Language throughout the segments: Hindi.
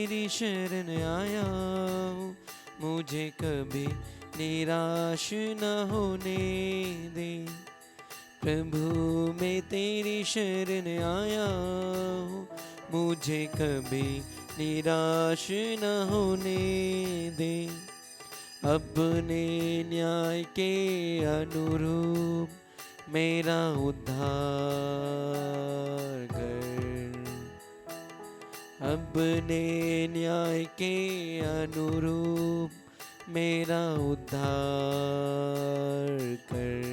तेरी शरण आया हूँ, मुझे कभी निराश न होने दे। प्रभु मैं तेरी शरण आया हूँ, मुझे कभी निराश न होने दे। अपने न्याय के अनुरूप मेरा उद्धार कर, अपने न्याय के अनुरूप मेरा उद्धार कर।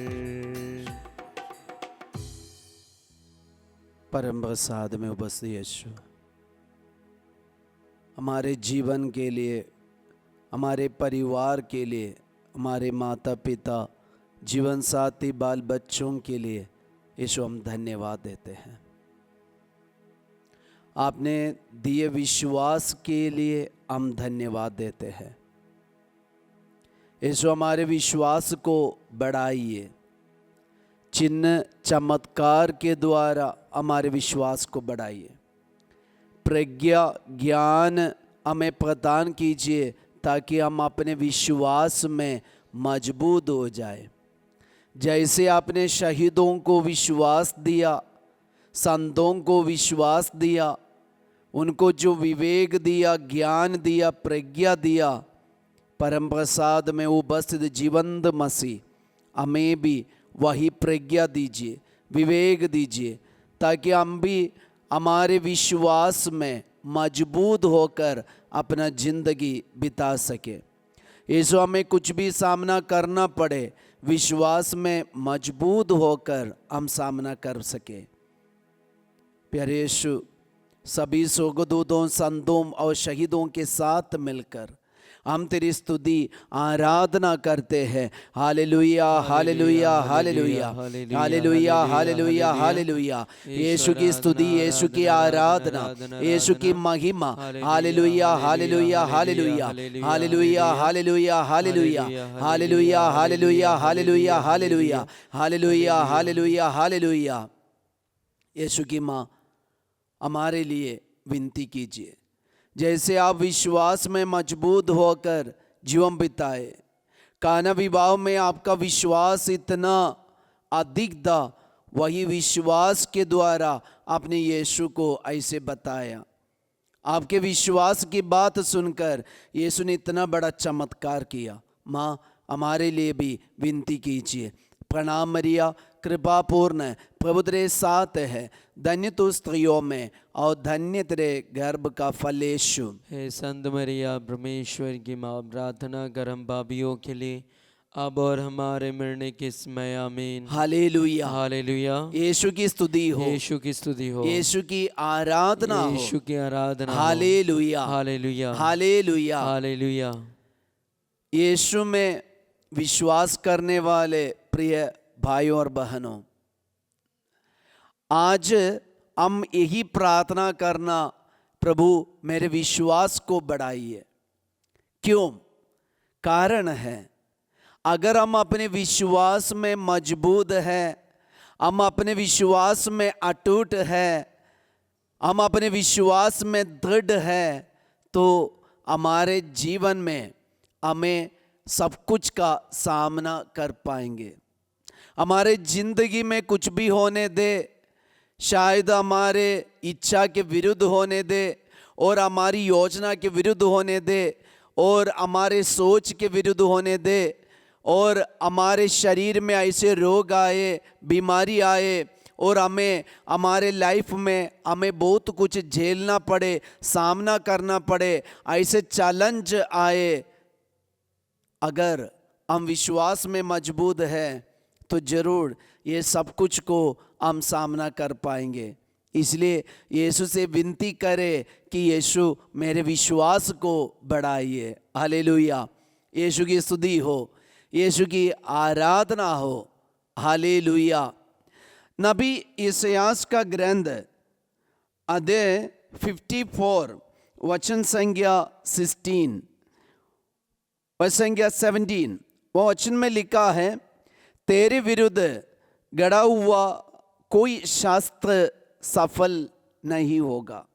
परम प्रसाद में उपस्थित यीशु, हमारे जीवन के लिए, हमारे परिवार के लिए, हमारे माता पिता, जीवन साथी, बाल बच्चों के लिए यीशु हम धन्यवाद देते हैं। आपने दिए विश्वास के लिए हम धन्यवाद देते हैं। यीशु हमारे विश्वास को बढ़ाइए, चिन्ह चमत्कार के द्वारा हमारे विश्वास को बढ़ाइए। प्रज्ञा ज्ञान हमें प्रदान कीजिए ताकि हम अपने विश्वास में मजबूत हो जाए। जैसे आपने शहीदों को विश्वास दिया, संतों को विश्वास दिया, उनको जो विवेक दिया, ज्ञान दिया, प्रज्ञा दिया, परम प्रसाद में उपस्थित जीवंत मसीह हमें भी वही प्रज्ञा दीजिए, विवेक दीजिए, ताकि हम भी हमारे विश्वास में मजबूत होकर अपना जिंदगी बिता सके। यीशु हमें कुछ भी सामना करना पड़े, विश्वास में मजबूत होकर हम सामना कर सके। प्यारे यीशु, सभी स्वर्गदूतों, संतों और शहीदों के साथ मिलकर हम तेरी स्तुति आराधना करते हैं। Hallelujah, hallelujah, hallelujah, hallelujah, hallelujah, hallelujah. Yeshu की स्तुति, यीशु की आराधना, यीशु की महिमा। Hallelujah, hallelujah, hallelujah, hallelujah, hallelujah, hallelujah, hallelujah, hallelujah, hallelujah, hallelujah, hallelujah, hallelujah, hallelujah. Yeshu की माँ हमारे लिए विनती कीजिए, जैसे आप विश्वास में मजबूत होकर जीवन बिताए। काना विवाह में आपका विश्वास इतना अधिक था, वही विश्वास के द्वारा आपने यीशु को ऐसे बताया। आपके विश्वास की बात सुनकर यीशु ने इतना बड़ा चमत्कार किया। माँ हमारे लिए भी विनती कीजिए। प्रणाम मरिया, कृपा पूर्ण, प्रभु तेरे साथ है, धन्य तू स्त्रियों में और धन्य तेरे गर्भ का फल यीशु। हे संत मरिया परमेश्वर की माँ, प्रार्थना कर हम पापियों के लिए अब और हमारे मरने के समय, आमीन। Hallelujah, hallelujah. यीशु की स्तुति हो, यीशु की स्तुति हो, यीशु की आराधना हो, यीशु की आराधना हो। Hallelujah, hallelujah, hallelujah. हालेलुया। यीशु में विश्वास करने वाले प्रिय भाइयों और बहनों, आज हम यही प्रार्थना करना, प्रभु मेरे विश्वास को बढ़ाइए। क्यों? कारण है, अगर हम अपने विश्वास में मजबूत हैं, हम अपने विश्वास में अटूट हैं, हम अपने विश्वास में दृढ़ हैं, तो हमारे जीवन में हमें सब कुछ का सामना कर पाएंगे। हमारे जिंदगी में कुछ भी होने दे, शायद हमारे इच्छा के विरुद्ध होने दे और हमारी योजना के विरुद्ध होने दे और हमारे सोच के विरुद्ध होने दे और हमारे शरीर में ऐसे रोग आए, बीमारी आए और हमें हमारे लाइफ में हमें बहुत कुछ झेलना पड़े, सामना करना पड़े, ऐसे चैलेंज आए, अगर हम विश्वास में मजबूत हैं तो जरूर ये सब कुछ को हम सामना कर पाएंगे। इसलिए यीशु से विनती करें कि यीशु मेरे विश्वास को बढ़ाइए। हालेलुया, यीशु की स्तुति हो, यीशु की आराधना हो। हालेलुया। नबी यशायाह का ग्रंथ अध्याय 54 वचन संख्या 16 वचन संख्या 17, वो वचन में लिखा है, तेरे विरुद्ध गढ़ा हुआ कोई शास्त्र सफल नहीं होगा,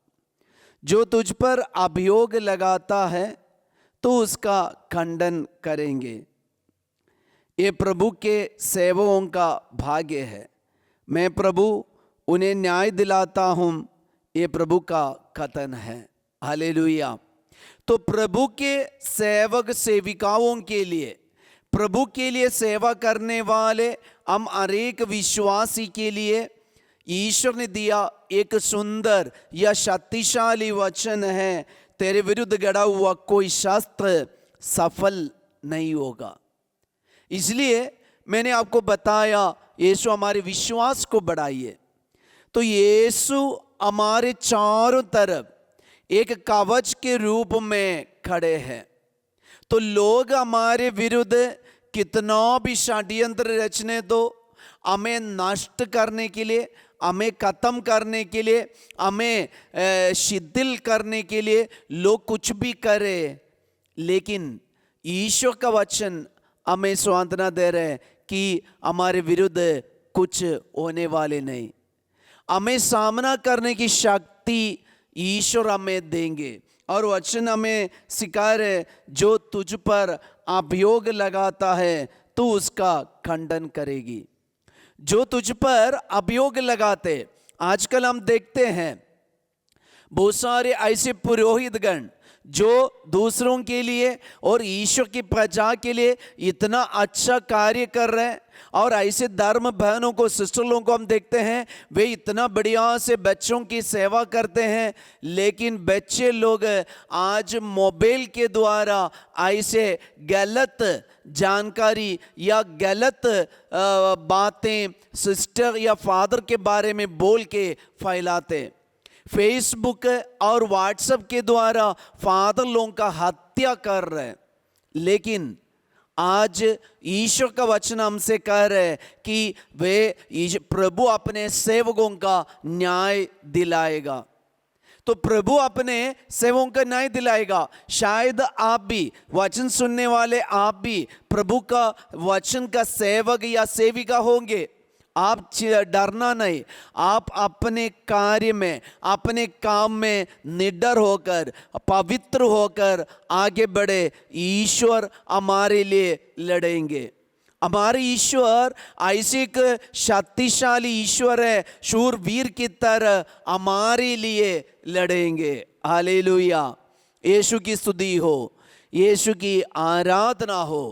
जो तुझ पर अभियोग लगाता है तो उसका खंडन करेंगे। ये प्रभु के सेवकों का भाग्य है। मैं प्रभु उन्हें न्याय दिलाता हूँ, ये प्रभु का कथन है। हालेलुया। तो प्रभु के सेवक सेविकाओं के लिए, प्रभु के लिए सेवा करने वाले हम हर एक विश्वासी के लिए ईश्वर ने दिया एक सुंदर या शक्तिशाली वचन है, तेरे विरुद्ध गढ़ा हुआ कोई शास्त्र सफल नहीं होगा। इसलिए मैंने आपको बताया यीशु हमारे विश्वास को बढ़ाइए। तो यीशु हमारे चारों तरफ एक कवच के रूप में खड़े हैं। तो लोग हमारे विरुद्ध कितना भी षड्यंत्र रचने दो, हमें नष्ट करने के लिए, हमें खत्म करने के लिए, हमें शिथिल करने के लिए लोग कुछ भी करे, लेकिन ईश्वर का वचन हमें सांत्वना दे रहे हैं कि हमारे विरुद्ध कुछ होने वाले नहीं। हमें सामना करने की शक्ति ईश्वर हमें देंगे। और वचन हमें सिखा रहे, जो तुझ पर अभियोग लगाता है तू उसका खंडन करेगी। जो तुझ पर अभियोग लगाते, आजकल हम देखते हैं बहुत सारे ऐसे पुरोहितगण जो दूसरों के लिए और ईश्वर की प्रजा के लिए इतना अच्छा कार्य कर रहे हैं। और ऐसे धर्म बहनों को, सिस्टरों को हम देखते हैं, वे इतना बढ़िया से बच्चों की सेवा करते हैं, लेकिन बच्चे लोग आज मोबाइल के द्वारा ऐसे गलत जानकारी या गलत बातें सिस्टर या फादर के बारे में बोल के फैलाते। फेसबुक और व्हाट्सएप के द्वारा फादर लोगों का हत्या कर रहे हैं। लेकिन आज ईश्वर का वचन हमसे कह रहे हैं कि वे प्रभु अपने सेवकों का न्याय दिलाएगा। तो प्रभु अपने सेवकों का न्याय दिलाएगा। शायद आप भी, वचन सुनने वाले आप भी प्रभु का वचन का सेवक या सेविका होंगे। आप डरना नहीं, आप अपने कार्य में, अपने काम में निडर होकर, पवित्र होकर आगे बढ़े। ईश्वर हमारे लिए लड़ेंगे। हमारे ईश्वर ऐसे एक शक्तिशाली ईश्वर है, शूरवीर की तरह हमारे लिए लड़ेंगे। हालेलुया। यीशु की स्तुति हो, यीशु की आराधना हो,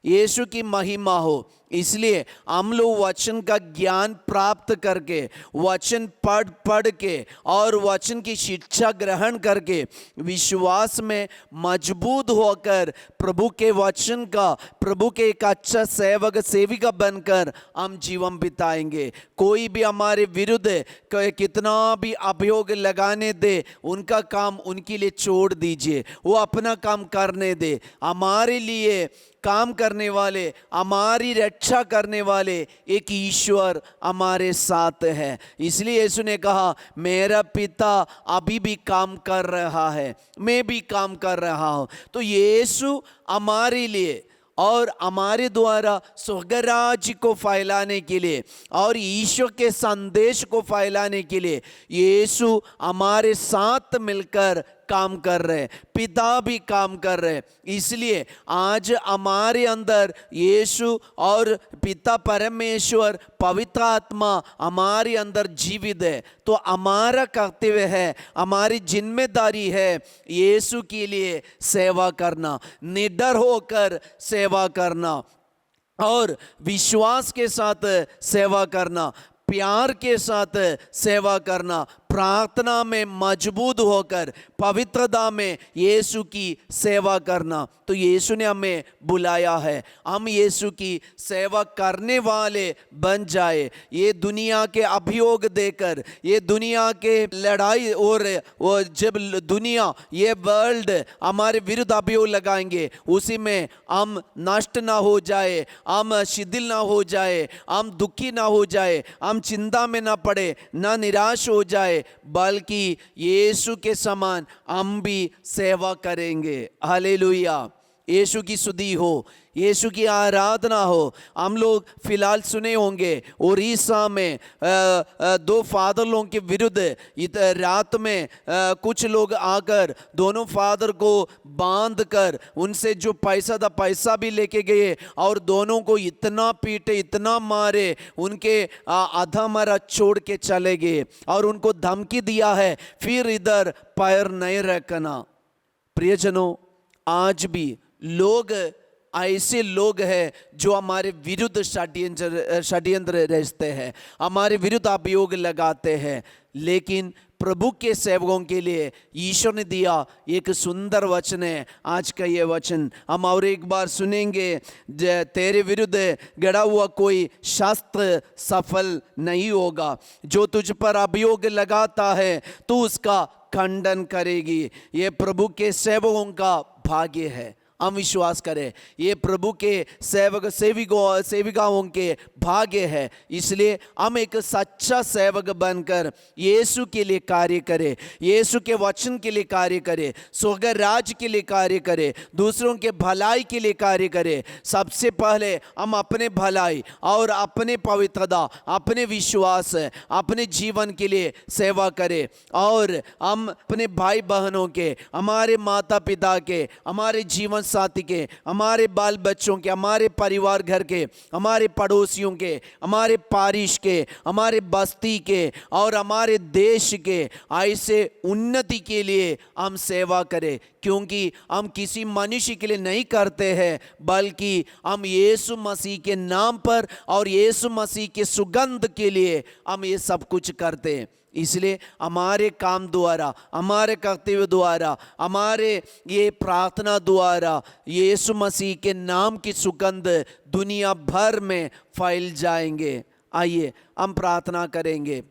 यीशु की महिमा हो। इसलिए हम लोग वचन का ज्ञान प्राप्त करके, वचन पढ़ के और वचन की शिक्षा ग्रहण करके विश्वास में मजबूत होकर प्रभु के वचन का, प्रभु के एक अच्छा सेवक सेविका बनकर हम जीवन बिताएंगे। कोई भी हमारे विरुद्ध कितना भी अभियोग लगाने दे, उनका काम उनके लिए छोड़ दीजिए, वो अपना काम करने दे। हमारे लिए काम करने वाले, हमारी रक्षा करने वाले एक ईश्वर हमारे साथ है। इसलिए यीशु ने कहा, मेरा पिता अभी भी काम कर रहा है, मैं भी काम कर रहा हूँ। तो यीशु हमारे लिए और हमारे द्वारा स्वर्गराज्य को फैलाने के लिए और ईश्वर के संदेश को फैलाने के लिए यीशु हमारे साथ मिलकर काम कर रहे हैं, पिता भी काम कर रहे हैं। इसलिए आज हमारे अंदर यीशु और पिता परमेश्वर पवित्र आत्मा हमारे अंदर जीवित है। तो हमारा कर्तव्य है, हमारी जिम्मेदारी है यीशु के लिए सेवा करना, निडर होकर सेवा करना और विश्वास के साथ सेवा करना, प्यार के साथ सेवा करना, प्रार्थना में मजबूत होकर पवित्रता में यीशु की सेवा करना। तो यीशु ने हमें बुलाया है, हम यीशु की सेवा करने वाले बन जाए। ये दुनिया के अभियोग देकर, ये दुनिया के लड़ाई और वो जब दुनिया, ये वर्ल्ड हमारे विरुद्ध अभियोग लगाएंगे, उसी में हम नष्ट ना हो जाए, हम शिथिल ना हो जाए, हम दुखी ना हो जाए, हम चिंता में ना पड़े, ना निराश हो जाए, बल्कि यीशु के समान हम भी सेवा करेंगे। हालेलुया। यीशु की स्तुति हो, यीशु की आराधना हो। हम लोग फिलहाल सुने होंगे उड़ीसा में दो फादर लोगों के विरुद्ध रात में कुछ लोग आकर दोनों फादर को बांध कर उनसे जो पैसा था पैसा भी लेके गए और दोनों को इतना पीटे, इतना मारे, उनके आधा मरा छोड़ के चले गए और उनको धमकी दिया है फिर इधर पैर नहीं रखना। प्रियजनों, आज भी लोग ऐसे लोग हैं जो हमारे विरुद्ध षड्यंत्र रचते हैं, हमारे विरुद्ध अभियोग लगाते हैं। लेकिन प्रभु के सेवकों के लिए ईश्वर ने दिया एक सुंदर वचन है। आज का ये वचन हम और एक बार सुनेंगे। तेरे विरुद्ध गड़ा हुआ कोई शास्त्र सफल नहीं होगा। जो तुझ पर अभियोग लगाता है तू उसका खंडन करेगी। ये प्रभु के सेवकों का भाग्य है। हम विश्वास करें ये प्रभु के सेविकाओं के भाग्य है। इसलिए हम एक सच्चा सेवक बनकर यीशु के लिए कार्य करें, यीशु के वचन के लिए कार्य करें, स्वर्ग राज्य के लिए कार्य करें, दूसरों के भलाई के लिए कार्य करें। सबसे पहले हम अपने भलाई और अपने पवित्रता, अपने विश्वास, अपने जीवन के लिए सेवा करें और हम अपने भाई बहनों के, हमारे माता पिता के, हमारे जीवन साथी के, हमारे बाल बच्चों के, हमारे परिवार घर के, हमारे पड़ोसियों के, हमारे पारिश के, हमारे बस्ती के और हमारे देश के ऐसे उन्नति के लिए हम सेवा करें। क्योंकि हम किसी मनुष्य के लिए नहीं करते हैं बल्कि हम यीशु मसीह के नाम पर और यीशु मसीह के सुगंध के लिए हम ये सब कुछ करते हैं। इसलिए हमारे काम द्वारा, हमारे कर्तव्य द्वारा, हमारे ये प्रार्थना द्वारा यीशु मसीह के नाम की सुगंध दुनिया भर में फैल जाएंगे। आइए हम प्रार्थना करेंगे।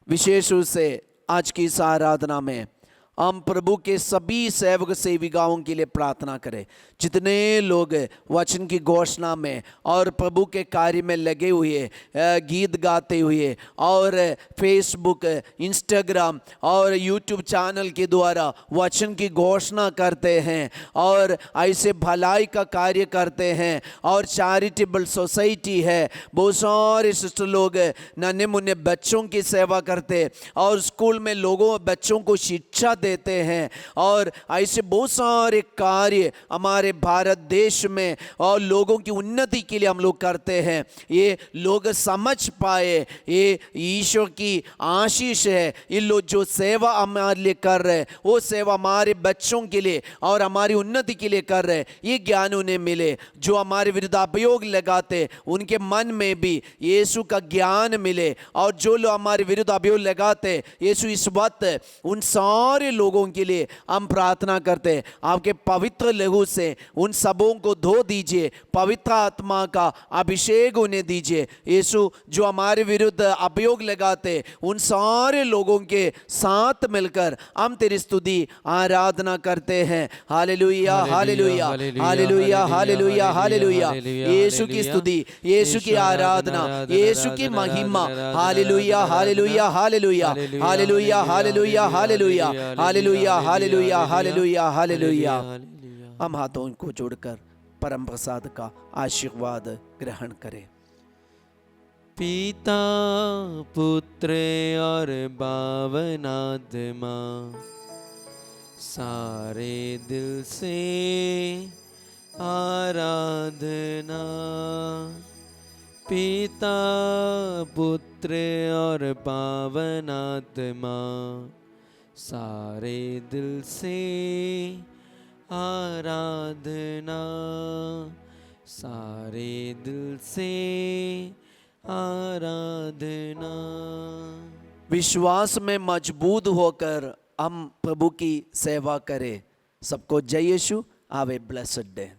विशेष रूप से आज की इस आराधना में हम प्रभु के सभी सेवक सेविकाओं के लिए प्रार्थना करें। जितने लोग वचन की घोषणा में और प्रभु के कार्य में लगे हुए, गीत गाते हुए और फेसबुक, इंस्टाग्राम और यूट्यूब चैनल के द्वारा वचन की घोषणा करते हैं और ऐसे भलाई का कार्य करते हैं और चैरिटेबल सोसाइटी है, बहुत सारे सिस्टर लोग नन्हे मुन्ने बच्चों की सेवा करते और स्कूल में लोगों बच्चों को शिक्षा देते हैं और ऐसे बहुत सारे कार्य हमारे भारत देश में और लोगों की उन्नति के लिए हम लोग करते हैं। ये लोग समझ पाए ये ईश्वर की आशीष है। ये लोग जो सेवा हमारे लिए कर रहे हैं वो सेवा हमारे बच्चों के लिए और हमारी उन्नति के लिए कर रहे हैं। ये ज्ञान उन्हें मिले। जो हमारे विरुद्ध अभियोग लगाते उनके मन में भी यीशु का ज्ञान मिले और जो लोग हमारे विरुद्ध अभियोग लगाते यीशु इस वक्त उन सारे लोगों के लिए हम प्रार्थना करते हैं। आपके पवित्र लहू से उन सबों को धो दीजिए, पवित्र आत्मा का अभिषेक उन्हें दीजिए। यीशु जो हमारे विरुद्ध अभियोग लगाते उन सारे लोगों के साथ मिलकर हम तेरी स्तुति आराधना करते हैं। Hallelujah, hallelujah, hallelujah, hallelujah, hallelujah. Yeshu की स्तुति, यीशु की आराधना, यीशु की महिमा। Hallelujah, hallelujah, hallelujah, hallelujah, hallelujah, hallelujah, hallelujah, hallelujah, hallelujah, hallelujah. हम हाथों को जोड़कर परम प्रसाद का आशीर्वाद ग्रहण करें। पिता, पुत्र और पावन आत्मा सारे दिल से आराधना। पिता, पुत्र और पावन आत्मा सारे दिल से आराधना, सारे दिल से आराधना। विश्वास में मजबूत होकर हम प्रभु की सेवा करें। सबको जय Yeshu. Have a blessed day.